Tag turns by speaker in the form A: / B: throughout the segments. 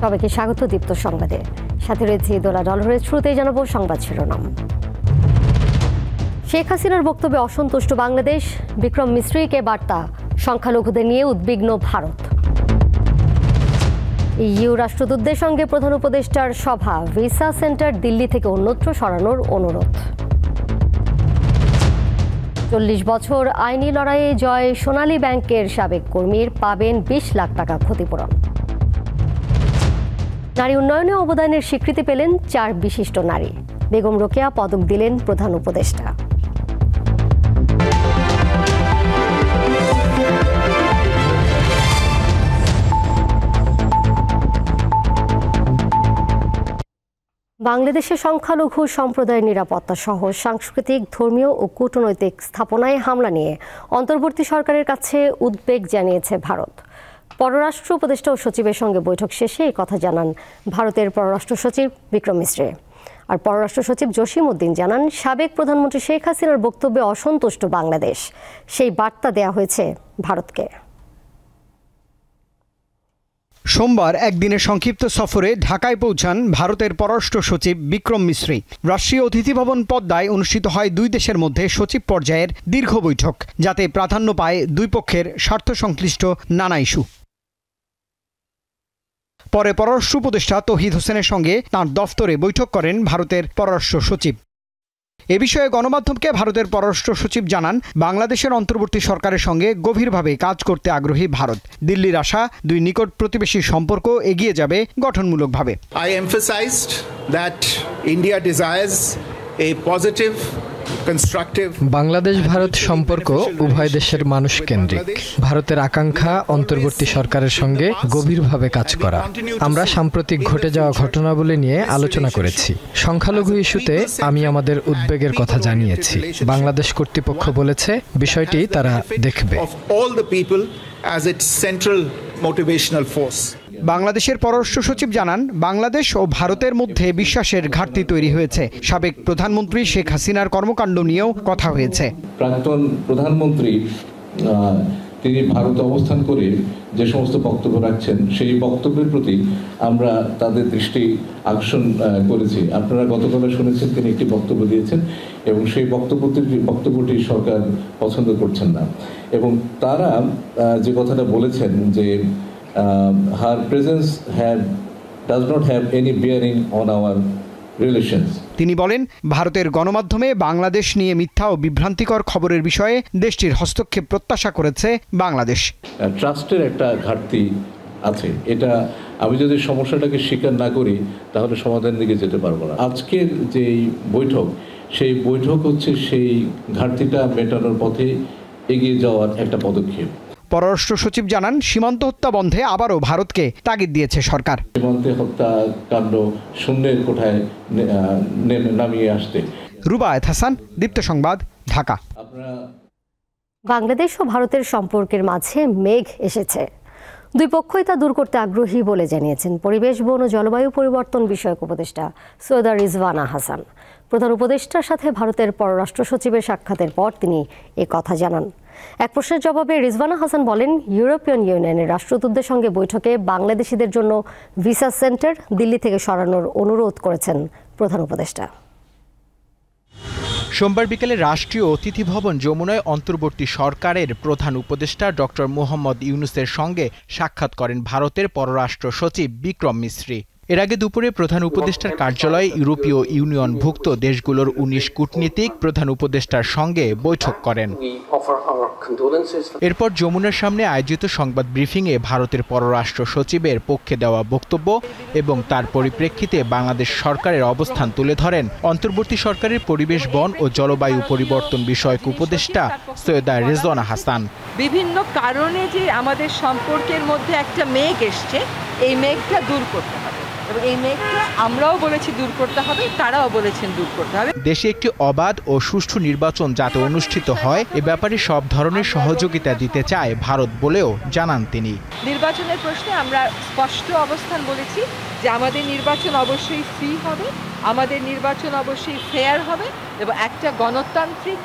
A: সবাইকে স্বাগত দীপ্ত সংবাদে। সাথে রয়েছে দোলা ডলরের শুরুতেই জানাবো সংবাদ শিরোনাম। শেখ হাসিনার বক্তব্যে অসন্তুষ্ট বাংলাদেশ, বিক্রম মিস্ত্রিকে বার্তা, সংখ্যালঘুদের নিয়ে উদ্বিগ্ন ভারত। ইইউ রাষ্ট্রদূতদের সঙ্গে প্রধান উপদেষ্টার সভা, ভিসা সেন্টার দিল্লি থেকে অন্যত্র সরানোর অনুরোধ। 40 বছর আইনি লড়াইয়ে জয়, সোনালী ব্যাংকের সাবেক কর্মীর পাবেন 20 লাখ টাকা ক্ষতিপূরণ। নারী উন্নয়নে অবদানের স্বীকৃতি পেলেন 4 বিশিষ্ট নারী, বেগম রোকেয়া পদক দিলেন প্রধান উপদেষ্টা। বাংলাদেশের সংখ্যালঘু সম্প্রদায়ের নিরাপত্তা সহ সাংস্কৃতিক, ধর্মীয় ও কূটনৈতিক স্থাপনায় হামলা নিয়ে অন্তর্বর্তী সরকারের কাছে উদ্বেগ জানিয়েছে ভারত। পররাষ্ট্র উপদেষ্টা ও সচিবের সঙ্গে বৈঠক শেষে এই কথা জানান ভারতের পররাষ্ট্র সচিব বিক্রম মিশ্রি। আর পররাষ্ট্র সচিব জসিম উদ্দিন জানান, সাবেক প্রধানমন্ত্রী শেখ হাসিনার বক্তব্যে অসন্তুষ্ট বাংলাদেশ, সেই বার্তা দেয়া হয়েছে ভারতকে।
B: সোমবার একদিনের সংক্ষিপ্ত সফরে ঢাকায় পৌঁছান ভারতের পররাষ্ট্র সচিব বিক্রম মিশ্রি। রাষ্ট্রীয় অতিথি ভবন পদ্মায় অনুষ্ঠিত হয় দুই দেশের মধ্যে সচিব পর্যায়ের দীর্ঘ বৈঠক, যাতে প্রাধান্য পায় দুই পক্ষের স্বার্থ সংশ্লিষ্ট নানা ইস্যু। পরে পররাষ্ট্র উপদেষ্টা তৌহিদ হোসেনের সঙ্গে তাঁর দফতরে বৈঠক করেন ভারতের পররাষ্ট্র সচিব। এ বিষয়ে গণমাধ্যমকে ভারতের পররাষ্ট্র সচিব জানান, বাংলাদেশের অন্তর্বর্তী সরকারের সঙ্গে গভীরভাবে কাজ করতে আগ্রহী ভারত। দিল্লির আশা, দুই নিকট প্রতিবেশী সম্পর্ক এগিয়ে যাবে গঠনমূলকভাবে।
C: I emphasized that India desires a positive, constructive.
D: Bangladesh Bharat সম্পর্ক উভয় দেশের মানুষ কেন্দ্রিক। ভারতের আকাঙ্ক্ষা অন্তর্বর্তী সরকারের সঙ্গে গভীরভাবে কাজ করা। আমরা সাম্প্রতিক ঘটে যাওয়া ঘটনাবলী নিয়ে আলোচনা করেছি। সংখ্যালঘু ইস্যুতে আমি আমাদের উদ্বেগের কথা জানিয়েছি। বাংলাদেশ কর্তৃপক্ষ বলেছে বিষয়টি তারা দেখবে।
B: বাংলাদেশের পররাষ্ট্র সচিব জানান, বাংলাদেশ ও ভারতের মধ্যে বিশ্বাসের ঘাটতি তৈরি হয়েছে। সাবেক প্রধানমন্ত্রী শেখ হাসিনার কর্মকাণ্ড নিয়েও কথা হয়েছে।
E: প্রাক্তন প্রধানমন্ত্রী তিনি ভারতে অবস্থান করে যে সমস্ত বক্তব্য রাখছেন, সেই বক্তব্যের প্রতি আমরা তাদের দৃষ্টি আকর্ষণ করেছি। আপনারা গতকাল শুনেছেন তিনি একটি বক্তব্য দিয়েছেন এবং সেই বক্তব্যটি সরকার পছন্দ করছেন না। এবং তারা যে কথাটা বলেছেন যে her presence does not have any bearing on our relations.
B: তিনি বলেন, ভারতের গণমাধ্যমে বাংলাদেশ নিয়ে মিথ্যা ও বিভ্রান্তিকর খবরের বিষয়ে দেশটির হস্তক্ষেপ প্রত্যাশা করেছে বাংলাদেশ।
E: ট্রাস্টের একটা ঘাটতি আছে, এটা আমি যদি সমস্যাটাকে স্বীকার না করি তাহলে সমাধানের দিকে যেতে পারবো না। আজকের যে বৈঠক, সেই বৈঠক হচ্ছে সেই ঘাটতিটা মেটানোর পথে এগিয়ে যাওয়ার একটা পদক্ষেপ।
B: পররাষ্ট্র সচিব জানান, সীমান্ত হত্যা বন্ধে আবারও ভারতকে তাগিদ দিয়েছে সরকার।
E: সীমান্তে হত্যাকাণ্ড শূন্যের কোঠায় নামিয়ে আসতে।
B: রুবায়েত হাসান, দীপ্ত সংবাদ, ঢাকা।
A: বাংলাদেশ ও ভারতের সম্পর্কের মাঝে মেঘ এসেছে। দুই পক্ষই তা দূর করতে আগ্রহী বলে জানিয়েছেন পরিবেশ, বন ও জলবায়ু পরিবর্তন বিষয়ক উপদেষ্টা সৈয়দা রিজওয়ানা হাসান। প্রধান উপদেষ্টার সাথে ভারতের পররাষ্ট্র সচিবের সাক্ষাতের পর তিনি এ কথা জানান। এক প্রশ্নের জবাবে রিজওয়ানা হাসান বলেন, ইউরোপিয়ান ইউনিয়নের রাষ্ট্রদূতদের সঙ্গে বৈঠকে বাংলাদেশিদের জন্য ভিসা সেন্টার দিল্লি থেকে সরানোর অনুরোধ করেছেন প্রধান উপদেষ্টা।
F: সোমবার বিকেলে রাষ্ট্রীয় অতিথি ভবন যমুনায় অন্তর্বর্তী সরকারের প্রধান উপদেষ্টা ডক্টর মোহাম্মদ ইউনুসের সঙ্গে সাক্ষাৎ করেন ভারতের পররাষ্ট্র সচিব বিক্রম মিশ্রি। এর আগে দুপুরে প্রধান উপদেষ্টার কার্যালয়ে ইউরোপীয় ইউনিয়নভুক্ত দেশগুলোর 19 কূটনীতিক প্রধান উপদেষ্টার সঙ্গে বৈঠক করেন। এরপর যমুনার সামনে আয়োজিত সংবাদ ব্রিফিংয়ে ভারতের পররাষ্ট্র সচিবের পক্ষে দেওয়া বক্তব্য এবং তার পরিপ্রেক্ষিতে বাংলাদেশ সরকারের অবস্থান তুলে ধরেন অন্তর্বর্তী সরকারের পরিবেশ, বন ও জলবায়ু পরিবর্তন বিষয়ক উপদেষ্টা সৈয়দা রিজওয়ানা হাসান।
G: বিভিন্ন কারণে যে আমাদের সম্পর্কের মধ্যে একটা মেঘ এসছে, এই মেঘটা দূর করতে হবে এবং এই মেঘটা আমরাও বলেছি দূর করতে হবে, তারাও বলেছেন দূর করতে হবে।
F: দেশে একটি অবাধ ও সুষ্ঠু নির্বাচন যাতে অনুষ্ঠিত হয়, এ ব্যাপারে সব ধরনের সহযোগিতা দিতে চায় ভারত বলেও জানান তিনি।
G: নির্বাচনের প্রশ্নে আমরা স্পষ্ট অবস্থান বলেছি যে আমাদের নির্বাচন অবশ্যই ফ্রি হবে, আমাদের নির্বাচন অবশ্যই ফেয়ার হবে এবং একটা গণতান্ত্রিক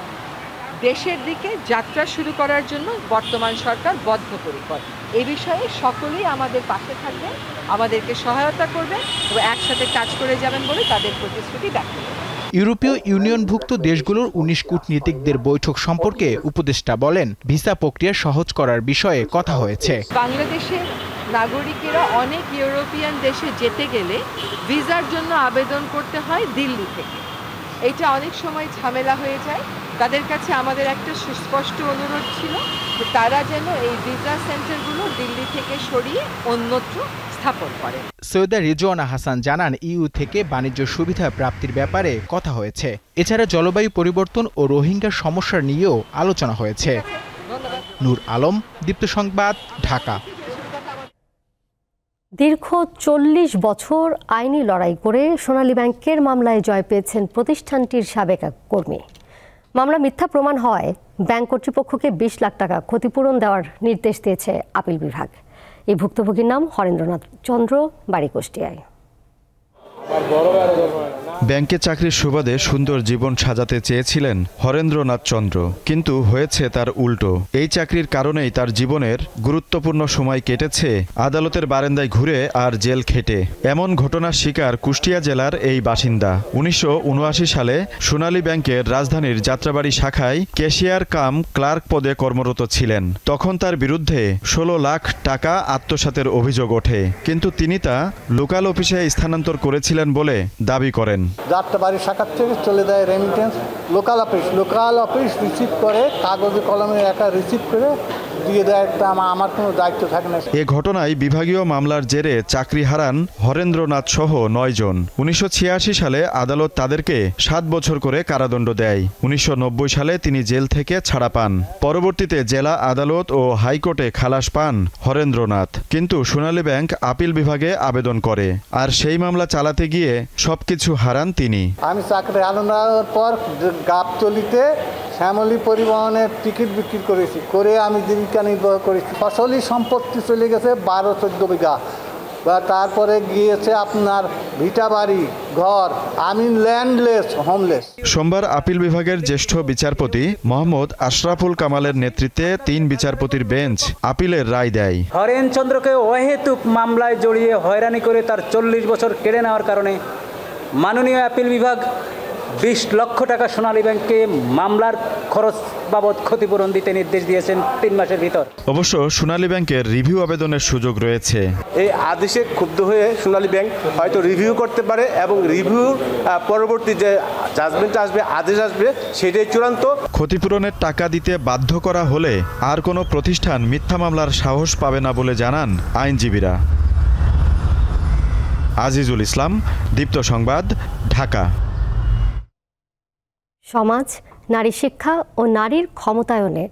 G: দেশের দিকে যাত্রা শুরু করার জন্য বর্তমান সরকার বদ্ধপরিকর। এই বিষয়ে সকলেই আমাদের পাশে থাকবেন, আমাদেরকে সহায়তা করবেন এবং একসাথে কাজ করে যাবেন বলে তাদের প্রতিশ্রুতি ব্যক্ত করেন।
F: ইউরোপীয় ইউনিয়নভুক্ত দেশগুলোর 19 কূটনীতিকদের বৈঠক সম্পর্কে উপদেষ্টা বলেন, ভিসা প্রক্রিয়া সহজ করার বিষয়ে কথা হয়েছে।
G: বাংলাদেশের নাগরিকেরা অনেক ইউরোপিয়ান দেশে যেতে গেলে ভিসার জন্য আবেদন করতে হয় দিল্লি থেকে। এটা অনেক সময় ঝামেলা হয়ে যায়। তাদের কাছে আমাদের একটা সুস্পষ্ট অনুরোধ ছিল যে তারা যেন এই ভিসা সেন্টারগুলো দিল্লি থেকে সরিয়ে অন্যত্র স্থাপন করে।
F: সৈয়দা রিজওয়ানা হাসান জানান, ইইউ থেকে বাণিজ্য সুবিধা প্রাপ্তির ব্যাপারে কথা হয়েছে। এছাড়া জলবায়ু পরিবর্তন ও রোহিঙ্গার সমস্যা নিয়েও আলোচনা হয়েছে। নূর আলম, দীপ্ত সংবাদ, ঢাকা।
A: দীর্ঘ 40 বছর আইনি লড়াই করে সোনালী ব্যাংকের মামলায় জয় পেয়েছেন প্রতিষ্ঠানটির সাবেক এক কর্মী। মামলা মিথ্যা প্রমাণ হয় ব্যাংক কর্তৃপক্ষকে 20 লাখ টাকা ক্ষতিপূরণ দেওয়ার নির্দেশ দিয়েছে আপিল বিভাগ। এই ভুক্তভোগীর নাম হরেন্দ্রনাথ চন্দ্র, বাড়ি কুষ্টিয়ায়।
H: ব্যাংকে চাকরির সুবাদে সুন্দর জীবন সাজাতে চেয়েছিলেন হরেন্দ্রনাথ চন্দ্র, কিন্তু হয়েছে তার উল্টো। এই চাকরির কারণেই তার জীবনের গুরুত্বপূর্ণ সময় কেটেছে আদালতের বারান্দায় ঘুরে আর জেল খেটে। এমন ঘটনার শিকার কুষ্টিয়া জেলার এই বাসিন্দা। 1979 সালে সোনালী ব্যাংকের রাজধানীর যাত্রাবাড়ি শাখায় ক্যাশিয়ার কাম ক্লার্ক পদে কর্মরত ছিলেন। তখন তার বিরুদ্ধে 16 লাখ টাকা আত্মসাতের অভিযোগ ওঠে, কিন্তু তিনি তা লোকাল অফিসে স্থানান্তর করেছিলেন বলে দাবি করেন।
I: যাত্রাবাড়ি শাখা থেকে চলে যায় রেমিটেন্স লোকাল অফিস রিসিভ করে, কাগজে কলমে একা রিসিভ করে দিয়ে দেয়। আমার কোনো দায়িত্ব থাকে না।
H: এ ঘটনায় বিভাগীয় মামলার জেরে চাকরি হারান হরেন্দ্রনাথ সহ 9 জন। 1986 সালে আদালত তাদেরকে 7 বছর করে কারাদণ্ড দেয়। 1990 সালে তিনি জেল থেকে ছাড়া পান। পরবর্তীতে জেলা আদালত ও হাইকোর্টে খালাস পান হরেন্দ্রনাথ, কিন্তু সোনালী ব্যাংক আপিল বিভাগে আবেদন করে, আর সেই মামলা চালাতে গিয়ে সবকিছু হারান তিনি।
I: আমি চাকরি হারানোর পর গাবতলিতে শ্যামলী পরিবহনের টিকিট বিক্রি করেছি, করে আমি জীবিকা নির্বাহ করেছি। ফসলি সম্পত্তি চলে গেছে 12-14 বিঘা, বা তারপরে গিয়েছে আপনার ভিটা বাড়ি, ঘর। আমি ল্যান্ডলেস, হোমলেস।
H: সোমবার আপিল বিভাগের জ্যেষ্ঠ বিচারপতি মোহাম্মদ আশরাফুল কামালের নেতৃত্বে 3 বিচারপতির বেঞ্চ আপিলের রায় দেয়।
J: হরেন চন্দ্রকে অহেতুক মামলায় জড়িয়ে হয়রানি করে তার 40 বছর কেড়ে নেওয়ার কারণে মাননীয় আপিল বিভাগ 20 লক্ষ টাকা সোনালী ব্যাংককে মামলার খরচ বাবদ ক্ষতিপূরণ দিতে নির্দেশ দিয়েছেন 3 মাসের ভিতর।
H: অবশ্য সোনালী ব্যাংকের রিভিউ আবেদনের সুযোগ রয়েছে।
K: এই আদেশে ক্ষুব্ধ হয়ে সোনালী ব্যাংক হয়তো রিভিউ করতে পারে, এবং রিভিউ পরবর্তী যে জাজমেন্ট আসবে, আদেশ আসবে, সেটাই চূড়ান্ত।
H: ক্ষতিপূরণের টাকা দিতে বাধ্য করা হলে আর কোনো প্রতিষ্ঠান মিথ্যা মামলার সাহস পাবে না বলে জানান আইনজীবীরা। আজিজুল ইসলাম, দীপ্ত সংবাদ, ঢাকা।
A: সমাজ, নারী শিক্ষা ও নারীর ক্ষমতায়নে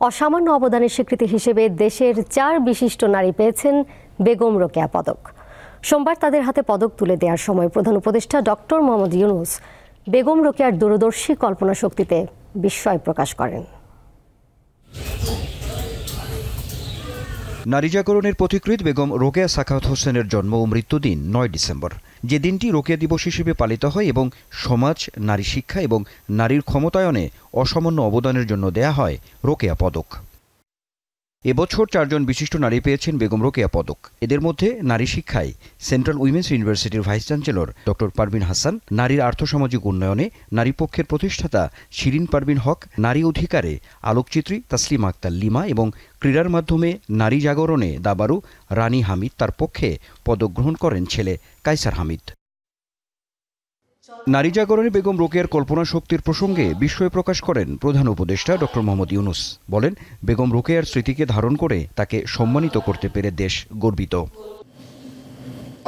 A: অসামান্য অবদানের স্বীকৃতি হিসেবে দেশের 4 বিশিষ্ট নারী পেয়েছেন বেগম রোকেয়া পদক। সোমবার তাদের হাতে পদক তুলে দেওয়ার সময় প্রধান উপদেষ্টা ডক্টর মোহাম্মদ ইউনূস বেগম রোকেয়ার দূরদর্শী কল্পনা শক্তিতে বিস্ময় প্রকাশ করেন।
L: নারী জাগরণের পথিকৃৎ বেগম রোকেয়া সাখাওয়াত হোসেনের জন্ম ও মৃত্যুদিন 9 ডিসেম্বর, যে দিনটি রোকেয়া দিবস হিসেবে পালিত হয় এবং সমাজ, নারী শিক্ষা এবং নারীর ক্ষমতায়নে অসামান্য অবদানের জন্য দেয়া হয় রোকেয়া পদক। এবছর 4 জন বিশিষ্ট নারী পেয়েছেন বেগম রোকেয়া পদক। এদের মধ্যে নারী শিক্ষায় সেন্ট্রাল উইমেন্স ইউনিভার্সিটির vice chancellor doctor Parvin Hasan, নারীর আর্থসামাজিক উন্নয়নে নারী পক্ষের প্রতিষ্ঠাতা শিরিন পারভিন হক, নারী অধিকারে আলোকচিত্রী তাসলিমা আক্তার লিমা এবং ক্রীড়ার মাধ্যমে নারী জাগরণে দাবারু রানী হামিদ তার পক্ষে পদক গ্রহণ করেন ছেলে কায়সার হামিদ। নারী জাগরণে বেগম রোকেয়ার কল্পনা শক্তির প্রসঙ্গে বিস্ময় প্রকাশ করেন প্রধান উপদেষ্টা ডক্টর মোহাম্মদ ইউনূস। বলেন, বেগম রোকেয়ার স্মৃতিকে ধারণ করে তাকে সম্মানিত করতে পেরে দেশ গর্বিত।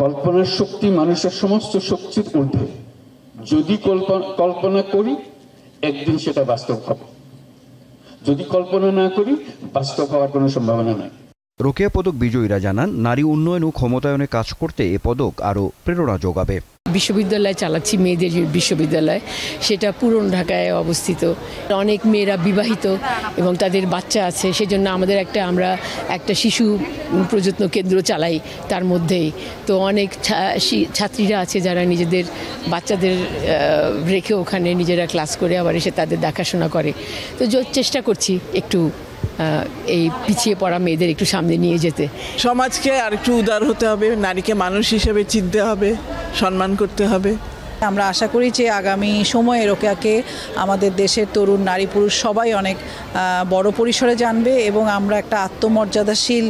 M: কল্পনার শক্তি মানুষের সমস্ত শক্তির ঊর্ধ্বে। যদি কল্পনা করি, একদিন সেটা বাস্তব হবে। যদি কল্পনা না করি, বাস্তব হওয়ার কোনো সম্ভাবনা নাই।
L: রোকেয়া পদক বিজয়ীরা জানান, নারী উন্নয়ন ও ক্ষমতায়নে কাজ করতে এ পদক আরও প্রেরণা যোগাবে।
N: বিশ্ববিদ্যালয় চালাচ্ছি, মেয়েদের বিশ্ববিদ্যালয়, সেটা পুরনো ঢাকায় অবস্থিত। অনেক মেয়েরা বিবাহিত এবং তাদের বাচ্চা আছে, সেজন্য আমরা একটা শিশু প্রযত্ন কেন্দ্র চালাই তার মধ্যেই। তো অনেক ছাত্রীরা আছে যারা নিজেদের বাচ্চাদের রেখে ওখানে নিজেরা ক্লাস করে আবার এসে তাদের দেখাশোনা করে। তো চেষ্টা করছি একটু এই পিছিয়ে পড়া মেয়েদের একটু সামনে নিয়ে যেতে।
O: সমাজকে আর একটু উদার হতে হবে, নারীকে মানুষ হিসেবে চিনতে হবে, সম্মান করতে হবে।
P: আমরা আশা করি যে আগামী সময়ে রোকেয়াকে আমাদের দেশের তরুণ নারী পুরুষ সবাই অনেক বড় পরিসরে জানবে এবং আমরা একটা আত্মমর্যাদাশীল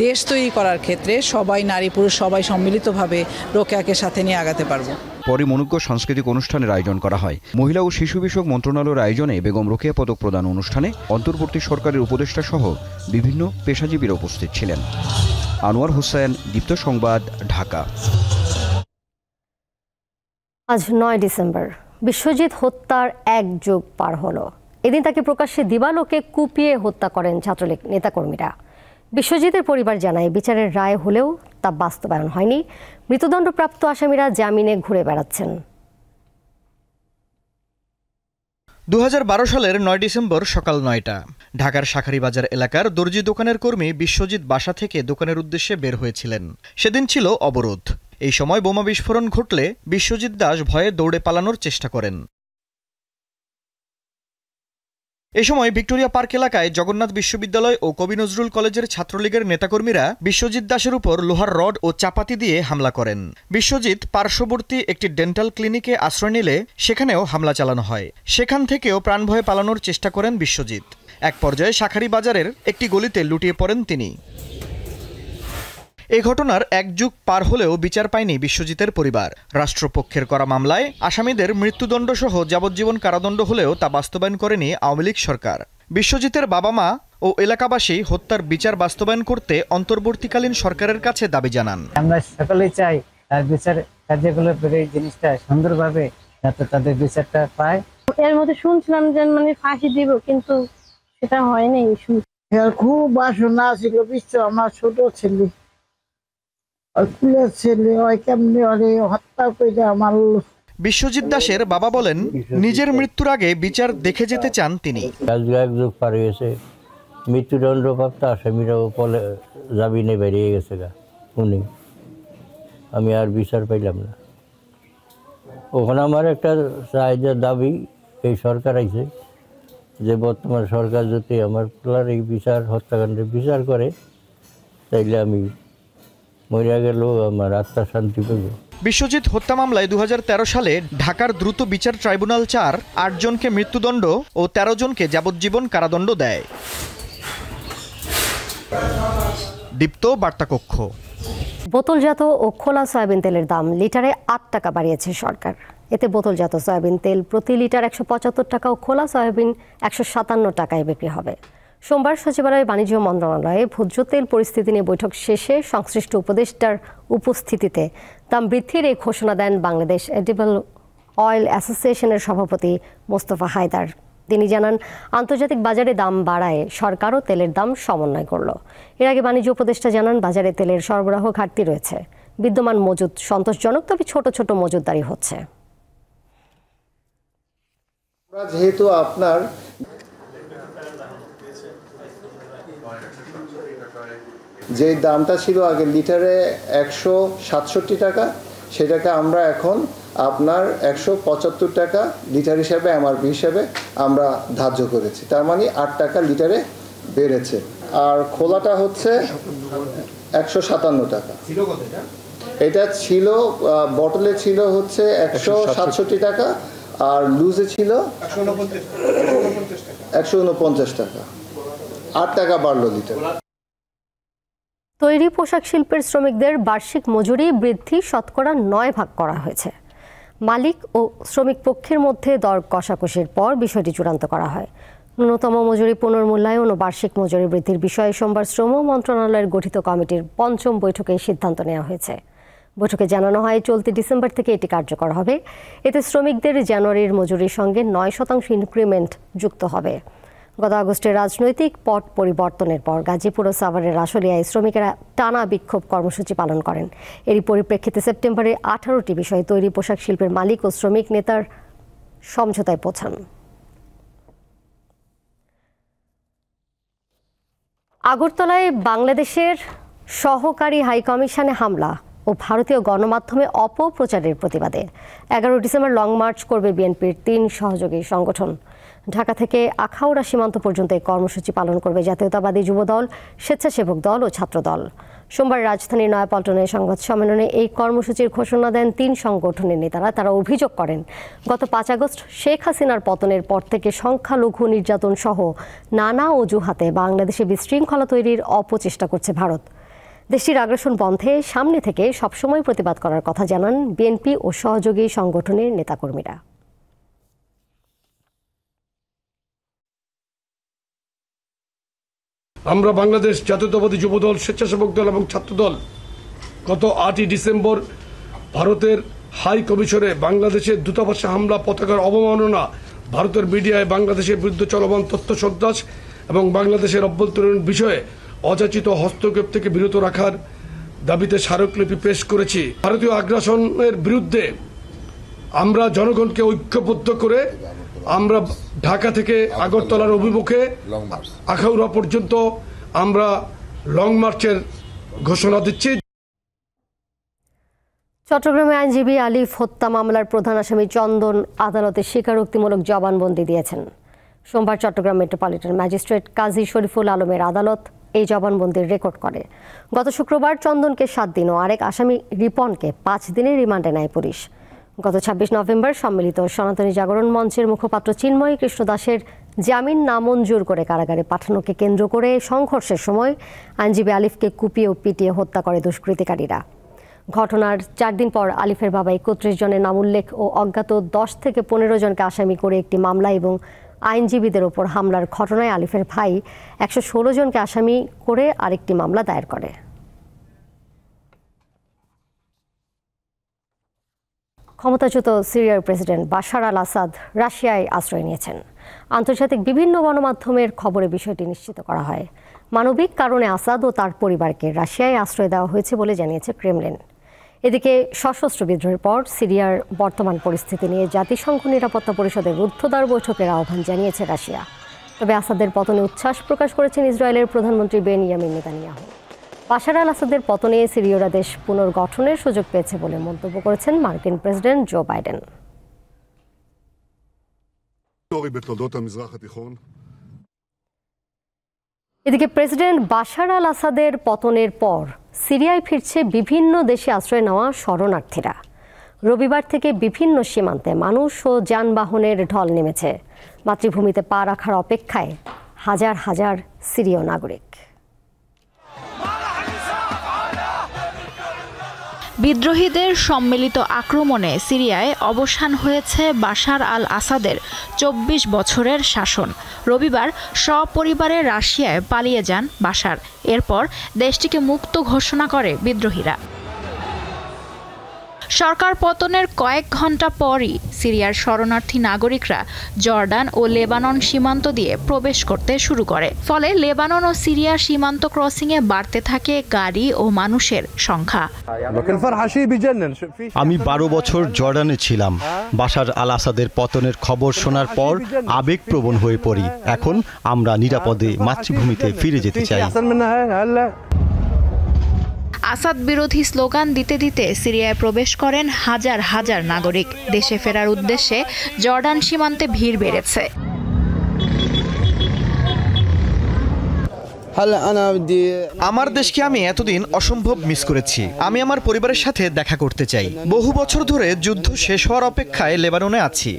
P: দেশ তৈরি করার ক্ষেত্রে সবাই নারী পুরুষ সবাই সম্মিলিতভাবে রোকেয়াকে সাথে নিয়ে আগাতে পারবো।
L: পরে মনোজ্ঞ সাংস্কৃতিক অনুষ্ঠানের আয়োজন করা হয়। মহিলা ও শিশু বিষয়ক মন্ত্রণালয়ের আয়োজনে বেগম রোকেয়া পদক প্রদান অনুষ্ঠানে অন্তর্বর্তী সরকারের উপদেষ্টা সহ বিভিন্ন পেশাজীবীরা উপস্থিত ছিলেন। আনোয়ার হোসেন, দীপ্ত সংবাদ, ঢাকা।
A: আজ 9 ডিসেম্বর, বিশ্বজিৎ হত্যার 1 যুগ পার হলো। এদিন তাকে প্রকাশ্যে দিবালোকে কুপিয়ে হত্যা করেন ছাত্রলীগ নেতাকর্মীরা। বিশ্বজিতের পরিবার জানায়, বিচারের রায় হলেও তা বাস্তবায়ন হয়নি। মৃত্যুদণ্ডপ্রাপ্ত আসামিরা জামিনে ঘুরে বেড়াচ্ছেন।
B: 2012 সালের 9 ডিসেম্বর সকাল 9টা ঢাকার শাঁখারীবাজার এলাকার দর্জি দোকানের কর্মী বিশ্বজিৎ বাসা থেকে দোকানের উদ্দেশ্যে বের হয়েছিলেন। সেদিন ছিল অবরোধ। এই সময় বোমা বিস্ফোরণ ঘটলে বিশ্বজিৎ দাস ভয়ে দৌড়ে পালানোর চেষ্টা করেন। এ সময় ভিক্টোরিয়া পার্ক এলাকায় জগন্নাথ বিশ্ববিদ্যালয় ও কবি নজরুল কলেজের ছাত্রলীগের নেতাকর্মীরা বিশ্বজিৎ দাসের উপর লোহার রড ও চাপাতি দিয়ে হামলা করেন। বিশ্বজিৎ পার্শ্ববর্তী একটি ডেন্টাল ক্লিনিকে আশ্রয় নিলে সেখানেও হামলা চালানো হয়। সেখান থেকেও প্রাণভয়ে পালানোর চেষ্টা করেন বিশ্বজিৎ। এক পর্যায়ে শাঁখারীবাজারের একটি গলিতে লুটিয়ে পড়েন তিনি। এই ঘটনার 1 যুগ পার হলেও বিচার পায়নি বিশ্বজিতের পরিবার। রাষ্ট্রপক্ষের করা মামলায় আসামিদের মৃত্যুদণ্ড সহ যাবজ্জীবন কারাদণ্ড হলেও তা বাস্তবায়ন করেনি আওয়ামী লীগ সরকার। বিশ্বজিতের বাবা মা ও এলাকাবাসী হত্যার বিচার বাস্তবায়ন করতে অন্তর্বর্তীকালীন সরকারের কাছে দাবি জানান।
Q: আমরা সকলেই চাই তার বিচার কার্যকলাপ করে এই জিনিসটা সুন্দরভাবে যাতে তাদের বিচারটা পায়।
R: এর মধ্যে শুনছিলাম যে ফাঁসি দিব, কিন্তু সেটা হয়নি।
S: খুব বাসনা ছিল, বিশ্ব আমার ছোট ছেলে
B: বিশ্বজিৎ দাসের বাবা বলেন, নিজের মৃত্যুর আগে বিচার দেখে যেতে চান তিনি।
T: 1 যুগ পার হয়েছে, মৃত্যুদণ্ডপ্রাপ্ত আসামিরাও জামিনে বেরিয়ে গেছে উনি, আমি আর বিচার পাইলাম না। ওখানে আমার একটা চাহিদার দাবি, এই সরকার আইছে যে বর্তমান সরকার যদি আমার পোলার এই বিচার হত্যাকাণ্ডের বিচার করে তাইলে আমি মরিয়া গেলেও আমার আত্মা শান্তি পাবে।
B: বিশ্বজিৎ হত্যা মামলায় 2013 সালে ঢাকার দ্রুত বিচার ট্রাইব্যুনাল 4 8 জনকে মৃত্যুদণ্ড ও 13 জনকে যাবজ্জীবন কারাদণ্ড দেয়। দীপ্ত বার্তা কক্ষ।
A: বোতলজাত ও খোলা সয়াবিন তেলের দাম লিটারে 8 টাকা বাড়িয়েছে সরকার। এতে বোতলজাত সয়াবিন তেল প্রতি লিটার 175 টাকা ও খোলা সয়াবিন 157 টাকায় বিক্রি হবে। সোমবার সচিবালয় বাণিজ্য মন্ত্রণালয়ে ভোজ্য তেল পরিস্থিতি নিয়ে বৈঠক শেষে সংশ্লিষ্ট উপদেষ্টার উপস্থিতিতে দাম বৃদ্ধির এই ঘোষণা দেন বাংলাদেশ এডিবল অয়েল অ্যাসোসিয়েশনের সভাপতি মোস্তফা হায়দার। তিনি জানান, আন্তর্জাতিক বাজারে দাম বাড়ায় সরকারও তেলের দাম সমন্বয় করল। এর আগে বাণিজ্য উপদেষ্টা জানান, বাজারে তেলের সরবরাহ ঘাটতি রয়েছে। বিদ্যমান মজুদ সন্তোষজনক, তবে ছোট ছোট মজুতদারি হচ্ছে।
I: যেহেতু আপনার যে দামটা ছিল আগে লিটারে 167 টাকা, সেটাকে আমরা এখন আপনার 175 টাকা লিটার হিসাবে এমআরপি হিসাবে আমরা ধার্য করেছি। তার মানে 8 টাকা লিটারে বেড়েছে। আর খোলাটা হচ্ছে 157 টাকা। এটা ছিল বটলে ছিল হচ্ছে 167 টাকা, আর লুজে ছিল 149 টাকা। 8 টাকা বাড়লো লিটার।
A: তৈরি পোশাক শিল্পের শ্রমিকদের বার্ষিক মজুরি বৃদ্ধি শতকরা 9 ভাগ করা হয়েছে। মালিক ও শ্রমিক পক্ষের মধ্যে দর কষাকষির পর বিষয়টি চূড়ান্ত করা হয়। ন্যূনতম মজুরি পুনর্মূল্যায়ন ও বার্ষিক মজুরি বৃদ্ধির বিষয়ে সোমবার শ্রম মন্ত্রণালয়ের গঠিত কমিটির 5ম বৈঠকে সিদ্ধান্ত নেওয়া হয়েছে। বৈঠকে জানানো হয়, চলতি ডিসেম্বর থেকে এটি কার্যকর হবে। এতে শ্রমিকদের জানুয়ারির মজুরির সঙ্গে 9% ইনক্রিমেন্ট যুক্ত হবে। গত আগস্টে রাজনৈতিক পট পরিবর্তনের পর গাজীপুর ও সাভারের আশুলিয়ায় শ্রমিকেরা টানা বিক্ষোভ কর্মসূচি পালন করেন। এরই পরিপ্রেক্ষিতে সেপ্টেম্বরে 18টি বিষয়ে তৈরি পোশাক শিল্পের মালিক ও শ্রমিক নেতার সমঝোতায় পৌঁছান। আগরতলায় বাংলাদেশের সহকারী হাইকমিশনে হামলা ও ভারতীয় গণমাধ্যমে অপপ্রচারের প্রতিবাদে 11 ডিসেম্বর লং মার্চ করবে বিএনপির 3 সহযোগী সংগঠন। ঢাকা থেকে আখাউড়া সীমান্ত পর্যন্ত এই কর্মসূচি পালন করবে জাতীয়তাবাদী যুবদল, স্বেচ্ছাসেবক দল ও ছাত্রদল। সোমবার রাজধানীর নয়াপল্টনে সংবাদ সম্মেলনে এই কর্মসূচির ঘোষণা দেন 3 সংগঠনের নেতারা। তারা অভিযোগ করেন, গত 5 আগস্ট শেখ হাসিনার পতনের পর থেকে সংখ্যালঘু নির্যাতন সহ নানা অজুহাতে বাংলাদেশে বিশৃঙ্খলা তৈরির অপচেষ্টা করছে ভারত। দেশটির আগ্রাসন বন্ধে সামনে থেকে সবসময় প্রতিবাদ করার কথা জানান বিএনপি ও সহযোগী সংগঠনের নেতাকর্মীরা।
U: আমরা বাংলাদেশ জাতীয়তাবাদী যুবদল, স্বেচ্ছাসেবক দল এবং ছাত্রদল গত 8ই ডিসেম্বর ভারতের হাই কমিশনে বাংলাদেশের দূতাবাসে হামলা, পতাকার অবমাননা, ভারতের মিডিয়ায় বাংলাদেশের বিরুদ্ধে চলমান তথ্য সন্ত্রাস এবং বাংলাদেশের অভ্যন্তরীণ বিষয়ে অযাচিত হস্তক্ষেপ থেকে বিরত রাখার দাবিতে স্মারকলিপি পেশ করেছি। ভারতীয় আগ্রাসনের বিরুদ্ধে আমরা জনগণকে ঐক্যবদ্ধ করে আমরা ঢাকা থেকে আগরতলার অভিমুখে আখাউড়া পর্যন্ত আমরা লং মার্চের ঘোষণা দিচ্ছি।
A: চট্টগ্রামে আইনজীবী আলিফ হত্যা মামলার প্রধান আসামি চন্দন আদালতে স্বীকারোক্তিমূলক জবানবন্দি দিয়েছেন। সোমবার চট্টগ্রাম মেট্রোপলিটন ম্যাজিস্ট্রেট কাজী শরীফুল আলমের আদালত এই জবানবন্দির রেকর্ড করে। গত শুক্রবার চন্দনকে 7 দিন ও আরেক আসামি রিপনকে 5 দিনের রিমান্ডে নেয় পুলিশ। গত 26 নভেম্বর সম্মিলিত সনাতনী জাগরণ মঞ্চের মুখপাত্র চিন্ময় কৃষ্ণ দাসের জামিন নামঞ্জুর করে কারাগারে পাঠানোকে কেন্দ্র করে সংঘর্ষের সময় আইনজীবী আলিফকে কুপিয়ে ও পিটিয়ে হত্যা করে দুষ্কৃতিকারীরা। ঘটনার 4 দিন পর আলিফের বাবা 31 জনের নাম উল্লেখ ও অজ্ঞাত 10 থেকে 15 জনকে আসামি করে একটি মামলা এবং আইনজীবীদের ওপর হামলার ঘটনায় আলিফের ভাই 116 জনকে আসামি করে আরেকটি মামলা দায়ের করে। ক্ষমতাচ্যুত সিরিয়ার প্রেসিডেন্ট বাশার আল আসাদ রাশিয়ায় আশ্রয় নিয়েছেন। আন্তর্জাতিক বিভিন্ন গণমাধ্যমের খবরে বিষয়টি নিশ্চিত করা হয়। মানবিক কারণে আসাদ ও তার পরিবারকে রাশিয়ায় আশ্রয় দেওয়া হয়েছে বলে জানিয়েছে ক্রেমলিন। এদিকে সশস্ত্র বিদ্রোহের পর সিরিয়ার বর্তমান পরিস্থিতি নিয়ে জাতিসংঘ নিরাপত্তা পরিষদের রুদ্ধদ্বার বৈঠকের আহ্বান জানিয়েছে রাশিয়া। তবে আসাদের পতনে উচ্ছ্বাস প্রকাশ করেছেন ইসরায়েলের প্রধানমন্ত্রী বেনিয়ামিন নেতানিয়াহু। বাশার আল আসাদের পতনে সিরীয়রা দেশ পুনর্গঠনের সুযোগ পেয়েছে বলে মন্তব্য করেছেন মার্কিন প্রেসিডেন্ট জো বাইডেন। এদিকে প্রেসিডেন্ট বাশার আল আসাদের পতনের পর সিরিয়ায় ফিরছে বিভিন্ন দেশে আশ্রয় নেওয়া শরণার্থীরা। রবিবার থেকে বিভিন্ন সীমান্তে মানুষ ও যানবাহনের ঢল নেমেছে। মাতৃভূমিতে পা রাখার অপেক্ষায় হাজার হাজার সিরীয় নাগরিক।
V: বিদ্রোহীদের সম্মিলিত আক্রমণে সিরিয়ায় অবসান হয়েছে বাশার আল আসাদের 24 বছরের শাসন। রবিবার সপরিবারে রাশিয়ায় পালিয়ে যান বাশার। এরপর দেশটিকে মুক্ত ঘোষণা করে বিদ্রোহীরা। সরকার পতনের কয়েক ঘন্টা পরই সিরিয়ার শরণার্থী নাগরিকরা জর্ডান ও লেবানন সীমান্ত দিয়ে প্রবেশ করতে শুরু করে। ফলে লেবানন ও সিরিয়া সীমান্ত ক্রসিংয়ে বাড়তে থাকে গাড়ি ও মানুষের সংখ্যা।
W: আমি 12 বছর জর্ডানে ছিলাম। বাশার আল আসাদের পতনের খবর শোনার পর আবেগপ্রবণ হয়ে পড়ি। এখন আমরা নিরাপদে মাতৃভূমিতে ফিরে যেতে চাই।
V: আসাদ বিরোধী স্লোগান দিতে দিতে সিরিয়ায় প্রবেশ করেন হাজার হাজার নাগরিক। দেশে ফেরার উদ্দেশ্যে জর্ডান সীমান্তে ভিড় বেড়েছে।
X: আমার দেশকে আমি এতদিন অসম্ভব মিস করেছি। আমি আমার পরিবারের সাথে দেখা করতে চাই। বহু বছর ধরে যুদ্ধ শেষ হওয়ার অপেক্ষায় লেবাননে আছি।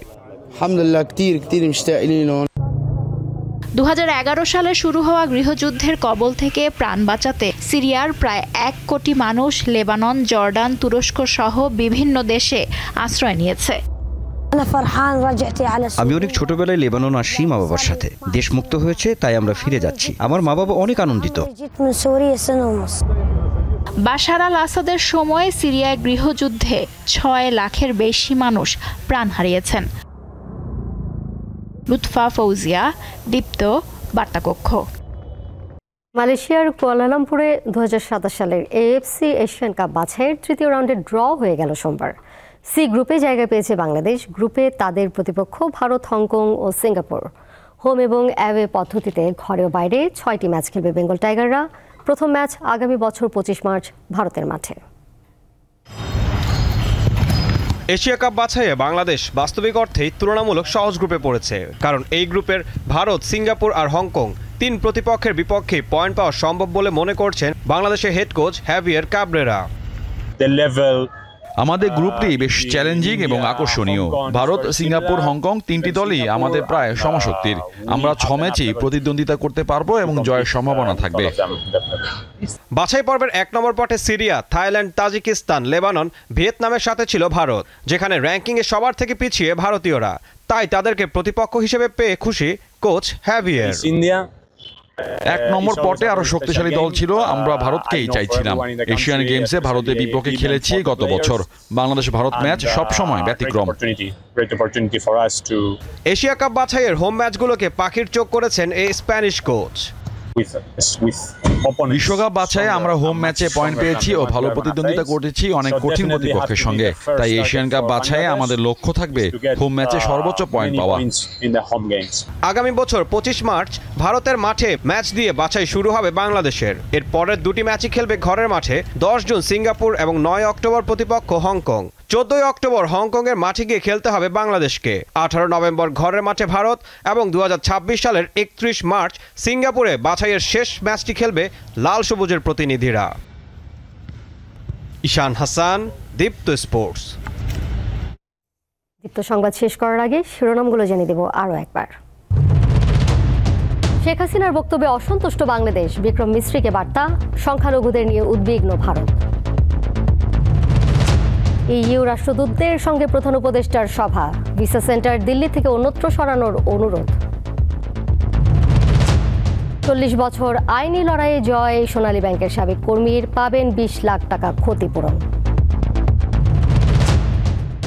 V: 2011 সালে শুরু হওয়া গৃহযুদ্ধের কবল থেকে প্রাণ বাঁচাতে সিরিয়ার প্রায় 1 কোটি মানুষ লেবানন, জর্ডান, তুরস্ক সহ বিভিন্ন দেশে আশ্রয় নিয়েছে।
L: আমি অনেক ছোটবেলায় লেবানন আসি মা বাবার সাথে। দেশ মুক্ত হয়েছে, তাই আমরা ফিরে যাচ্ছি। আমার মা বাবা অনেক আনন্দিত।
V: বাশার আল আসাদের সময়ে সিরিয়ায় গৃহযুদ্ধে 6 লাখের বেশি মানুষ প্রাণ হারিয়েছেন। লুৎফা ফৌজিয়া, দীপ্ত, বার্তাকক্ষ।
A: মালয়েশিয়ার কুয়ালালামপুরে 2027 সালের এএফসি এশিয়ান কাপ বাছাইয়ের তৃতীয় রাউন্ডে ড্র হয়ে গেল সোমবার। সি গ্রুপে জায়গা পেয়েছে বাংলাদেশ। গ্রুপে তাদের প্রতিপক্ষ ভারত, হংকং ও সিঙ্গাপুর। হোম এবং অ্যাওয়ে পদ্ধতিতে ঘরে ও বাইরে 6টি ম্যাচ খেলবে বেঙ্গল টাইগাররা। প্রথম ম্যাচ আগামী বছর 25 মার্চ ভারতের মাঠে।
C: এশিয়া কাপ বাছাইয়ে বাংলাদেশ বাস্তবিক অর্থেই তুলনামূলক সহজ গ্রুপে পড়েছে, কারণ এই গ্রুপের ভারত, সিঙ্গাপুর আর হংকং 3 প্রতিপক্ষের বিপক্ষে পয়েন্ট পাওয়া সম্ভব বলে মনে করছেন বাংলাদেশের হেড কোচ হ্যাভিয়ার কাবরেরা।
D: আমাদের গ্রুপটি বেশ চ্যালেঞ্জিং এবং আকর্ষণীয়। ভারত, সিঙ্গাপুর, হংকং 3টি দলই আমাদের প্রায় সমশক্তির। আমরা 6 ম্যাচেই প্রতিদ্বন্দ্বিতা করতে পারবো এবং জয়ের সম্ভাবনা থাকবে।
C: বাছাই পর্বের 1 নম্বর পটে সিরিয়া, থাইল্যান্ড, তাজিকিস্তান, লেবানন, ভিয়েতনামের সাথে ছিল ভারত, যেখানে র্যাঙ্কিংয়ে সবার থেকে পিছিয়ে ভারতীয়রা। তাই তাদেরকে প্রতিপক্ষ হিসেবে পেয়ে খুশি কোচ হ্যাভিয়ার।
D: 1 নম্বর পটে আরো শক্তিশালী দল ছিল, আমরা ভারতকেই চাইছিলাম। এশিয়ান গেমসে ভারতের বিপক্ষে খেলেছি গত বছর। বাংলাদেশ ভারত ম্যাচ সবসময় ব্যতিক্রম।
C: এশিয়া কাপ বাছাইয়ের হোম ম্যাচগুলোকে পাখির চোখ করেছেন এই স্প্যানিশ কোচ।
D: বিশ্বকাপ বাছাইয়ে আমরা হোম ম্যাচে পয়েন্ট পেয়েছি ও ভালো প্রতিদ্বন্দ্বিতা করেছি অনেক কঠিন প্রতিপক্ষের সঙ্গে। তাই এশিয়ান কাপ বাছাইয়ে আমাদের লক্ষ্য থাকবে হোম ম্যাচে সর্বোচ্চ পয়েন্ট পাওয়া।
C: আগামী বছর 25 মার্চ ভারতের মাঠে ম্যাচ দিয়ে বাছাই শুরু হবে বাংলাদেশের। এর পরের 2টি ম্যাচই খেলবে ঘরের মাঠে। 10 জুন সিঙ্গাপুর এবং 9 অক্টোবর প্রতিপক্ষ হংকং। 14 অক্টোবর হংকংয়ের মাঠে গিয়ে খেলতে হবে বাংলাদেশকে। 18 নভেম্বর ঘরের মাঠে ভারত এবং 2026 সালের 31 মার্চ সিঙ্গাপুরে বাছাইয়ের শেষ ম্যাচটি খেলবে লাল সবুজের প্রতিনিধিরা। ঈশান হাসান, দীপ্ত স্পোর্টস।
A: দীপ্ত সংবাদ শেষ করার আগে শিরোনামগুলো জেনে দেব আরও একবার। শেখ হাসিনার বক্তব্যে অসন্তুষ্ট বাংলাদেশ, বিক্রম মিস্ত্রিকে বার্তা। সংখ্যালঘুদের নিয়ে উদ্বিগ্ন ভারত। ইইউ রাষ্ট্রদূতদের সঙ্গে প্রধান উপদেষ্টার সভা। ভিসা সেন্টার দিল্লি থেকে অন্যত্র সরানোর অনুরোধ। 40 বছর আইনি লড়াইয়ে জয় সোনালী ব্যাংকের সাবেক কর্মীর, পাবেন 20 লাখ টাকা ক্ষতিপূরণ।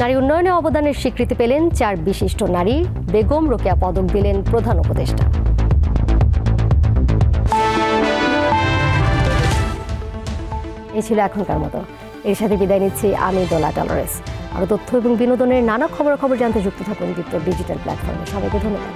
A: নারী উন্নয়নে অবদানের স্বীকৃতি পেলেন 4 বিশিষ্ট নারী। বেগম রোকেয়া পদক দিলেন প্রধান উপদেষ্টা। এই ছিল এখনকার মতো। এর সাথে বিদায় নিচ্ছি আমি দোলা টলারেস। আরও তথ্য এবং বিনোদনের নানা খবর জানতে যুক্ত থাকুন দীপ্ত ডিজিটাল প্ল্যাটফর্মে। সবাইকে ধন্যবাদ।